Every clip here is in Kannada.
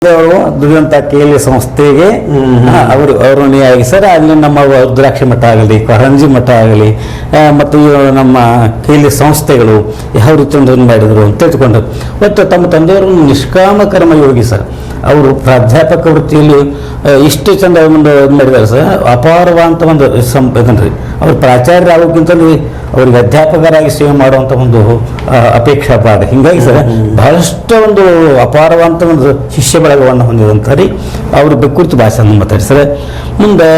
ಅವರು ದುಡಿದಂತ KLE ಸಂಸ್ಥೆಗೆ ಅವರು ನೇಯಾಗಿ ಸರ್ ಅಲ್ಲಿ ನಮ್ಮ ರುದ್ರಾಕ್ಷಿ ಮಠ ಆಗಲಿ, ಕೊರಂಜಿ ಮಠ ಆಗಲಿ ಮತ್ತು ನಮ್ಮ KLE ಸಂಸ್ಥೆಗಳು ಯಾವ ರೀತಿ ಮಾಡಿದ್ರು ಅಂತ ತಿಳ್ಕೊಂಡು ಮತ್ತು ತಮ್ಮ ತಂದೆಯವರು ನಿಷ್ಕಾಮ ಕರ್ಮ ಯೋಗಿ ಸರ್. ಅವರು ಪ್ರಾಧ್ಯಾಪಕ ವೃತ್ತಿಯಲ್ಲಿ ಇಷ್ಟು ಚಂದ ಒಂದು ಮಾಡಿದ್ದಾರೆ ಸರ್. ಅಪಾರವಾದಂಥ ಒಂದು ಇದನ್ರಿ ಅವ್ರು ಪ್ರಾಚಾರ್ಯರಾಗೋಕ್ಕಿಂತಲೂ ಅವ್ರಿಗೆ ಅಧ್ಯಾಪಕರಾಗಿ ಸೇವೆ ಮಾಡುವಂಥ ಒಂದು ಅಪೇಕ್ಷಾ ಭಾಗ. ಹೀಗಾಗಿ ಸರ್ ಬಹಳಷ್ಟು ಒಂದು ಅಪಾರವಾದಂಥ ಒಂದು ಶಿಷ್ಯ ಬಳಗವನ್ನು ಹೊಂದಿದಂಥ ರೀ ಅವರು ಕುರಿತು ಭಾಷಣ ಮಾತಾಡಿ ಸರ್. ಮುಂದೆ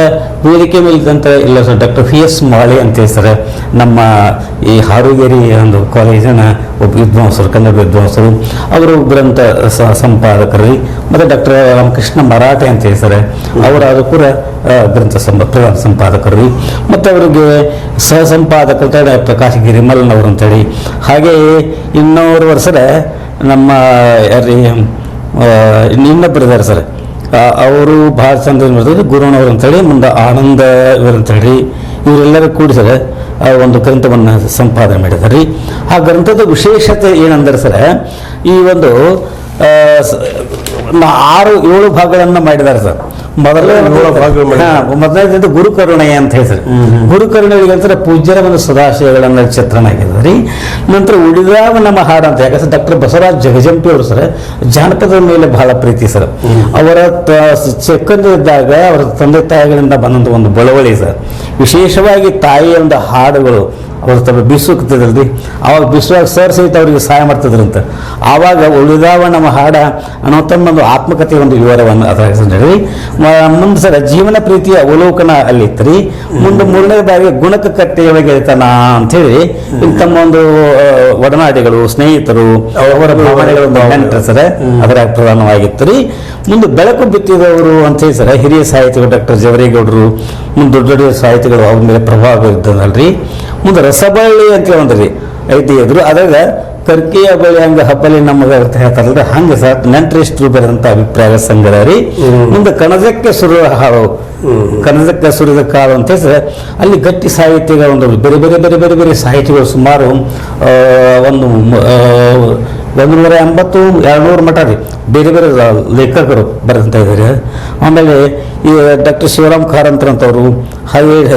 ವೇದಿಕೆ ಮೇಲಿದ್ದಂಥ ಇಲ್ಲ ಸರ್ ಡಾಕ್ಟರ್ PS ಮಾಳಿ ಅಂತೇಳಿ ಸರ್, ನಮ್ಮ ಈ ಹಾರುಗೇರಿ ಒಂದು ಕಾಲೇಜಿನ ಒಬ್ಬ ವಿದ್ವಾಂಸರು, ಕನ್ನಡ ವಿದ್ವಾಂಸರು, ಅವರು ಗ್ರಂಥ ಸಂಪಾದಕರು ರೀ. ಮತ್ತು ಡಾಕ್ಟರ್ ರಾಮಕೃಷ್ಣ ಮರಾಠೆ ಅಂತೇಳಿ ಸರ್, ಅವರಾದ ಕೂಡ ಗ್ರಂಥ ಪ್ರಧಾನ ಸಂಪಾದಕರು ರೀ. ಮತ್ತು ಅವರಿಗೆ ಸಹ ಸಂಪಾದಕರು ಪ್ರಕಾಶ್ ಗಿರಿಮಲ್ನ್ ಅವರು ಅಂತೇಳಿ. ಹಾಗೆಯೇ ಇನ್ನೂರು ವರ್ಷದ ನಮ್ಮ ಯಾರೀ ಇನ್ನೊಬ್ಬರಿದ್ದಾರೆ ಸರ್, ಅವರು ಭಾಳ ಚಂದ ಮಾಡ್ತಾರೆ ಗುರುನವರು ಅಂತೇಳಿ, ಮುಂದೆ ಆನಂದ ಇವರು ಅಂತೇಳಿ. ಇವರೆಲ್ಲರೂ ಕೂಡಿ ಸರ್ ಒಂದು ಗ್ರಂಥವನ್ನು ಸಂಪಾದನೆ ಮಾಡಿದ್ದಾರೆ ರೀ. ಆ ಗ್ರಂಥದ ವಿಶೇಷತೆ ಏನಂದ್ರೆ ಸರ್, ಈ ಒಂದು 6-7 ಭಾಗಗಳನ್ನು ಮಾಡಿದ್ದಾರೆ ಸರ್. ಮೊದಲನೇದು ಗುರುಕರುಣೆ ಅಂತ ಹೇಳಿ ಸರ್. ಗುರುಕರುಣೆಗೆ ಅಂತಾರೆ ಪೂಜ್ಯರ ಒಂದು ಸದಾಶಯಗಳನ್ನ ಚಿತ್ರಣ ಆಗಿದೆ ರೀ. ನಂತರ ಉಳಿದಾವ ನಮ್ಮ ಹಾಡು ಅಂತ, ಯಾಕಂದ್ರೆ ಡಾಕ್ಟರ್ ಬಸವರಾಜ್ ಜಗಜಂಪಿ ಅವರು ಸರ್ ಜಾನಪದದ ಮೇಲೆ ಬಹಳ ಪ್ರೀತಿ ಸರ್. ಅವರ ಚಿಕ್ಕಂದಿದ್ದಾಗ ಅವರ ತಂದೆ ತಾಯಿಗಳಿಂದ ಬಂದಂಥ ಒಂದು ಬಳವಳಿ ಸರ್. ವಿಶೇಷವಾಗಿ ತಾಯಿಯ ಒಂದು ಹಾಡುಗಳು ಅವ್ರ ತಮ್ಮ ಬೀಸುತ್ತಿದ್ರಲ್ರಿ, ಅವಾಗ ಬೀಸುವಾಗ ಸರ್ ಸಹಿತ ಅವರಿಗೆ ಸಹಾಯ ಮಾಡ್ತಿದ್ರಂತ. ಆವಾಗ ಉಳಿದಾವ ನಮ್ಮ ಹಾಡ ಅನ್ನೋ ತಮ್ಮ ಒಂದು ಆತ್ಮಕಥೆ ಒಂದು ವಿವರವನ್ನು ಅದರಲ್ಲಿ ಮುಂದೆ ಸರ್ ಜೀವನ ಪ್ರೀತಿಯ ಅವಲೋಕನ ಅಲ್ಲಿ ಇತ್ತು ರೀ. ಮುಂದೆ 3ನೇ ಬಾರಿ ಗುಣಕ ಕಟ್ಟೆಯೊಳಗೆ ಹೇಳ್ತಾನ ಅಂಥೇಳಿ ತಮ್ಮ ಒಂದು ಒಡನಾಡಿಗಳು, ಸ್ನೇಹಿತರು, ಅವರ ಭಾವನೆಗಳು ನೆಂಟರು ಸರ್ ಅದರ ಪ್ರಧಾನವಾಗಿತ್ತು ರೀ. ಮುಂದೆ ಬೆಳಕು ಬಿತ್ತಿದವರು ಅಂತೇಳಿ ಸರ್ ಹಿರಿಯ ಸಾಹಿತಿಗಳು ಡಾಕ್ಟರ್ ಜವರೇಗೌಡರು, ಮುಂದೆ ದೊಡ್ಡ ದೊಡ್ಡ ಸಾಹಿತಿಗಳು ಅವ್ರ ಮೇಲೆ ಪ್ರಭಾವ ಇದ್ದಲ್ರಿ. ಮುಂದೆ ರಸಬಳ್ಳಿ ಅಂತ ಒಂದ್ರಿ ಐತಿ ಎದುರು, ಅದಾಗ ಕರ್ಕಿಯ ಬಳ್ಳಿ ಹಂಗ ಹಬ್ಬಲಿ ನಮಗೆ ಹೇಳ್ತಾರಲ್ರಿ, ಹಂಗೆ ಸರ್ ನೆಂಟರಿಷ್ಟರು ಬರೆದಂತ ಅಭಿಪ್ರಾಯ ಸಂಗ್ರಹ ರೀ. ಮುಂದೆ ಕಣಜಕ್ಕೆ ಸುರಿದ ಕಾಳು ಅಂತ ಸರ್, ಅಲ್ಲಿ ಗಟ್ಟಿ ಸಾಹಿತ್ಯಗಳ ಒಂದು ಬೇರೆ ಬೇರೆ ಬೇರೆ ಬೇರೆ ಬೇರೆ ಸಾಹಿತ್ಯಗಳು ಸುಮಾರು ಒಂದು 180-200 ಮಠ ರೀ ಬೇರೆ ಬೇರೆ ಲೇಖಕರು ಬರೆದಂತ ಇದ್ದಾರೆ. ಆಮೇಲೆ ಈ ಡಾಕ್ಟರ್ ಶಿವರಾಮ್ ಕಾರಂತರಂತವರು,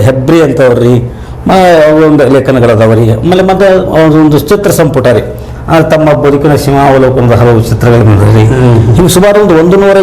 ಹೆಬ್ರಿ ಅಂತವ್ರಿ ಒಂದು ಲೇಖನಗಳದವರಿ. ಆಮೇಲೆ ಮತ್ತೆ ಒಂದು ಚಿತ್ರ ಸಂಪುಟ ರೀ, ತಮ್ಮ ಬದುಕಿನ ಸೀಮಾವಲೋಕನದ ಹಲವು ಚಿತ್ರಗಳು ಬಂದ್ರಿ. ಹಿಂಗೆ ಸುಮಾರು ಒಂದು 120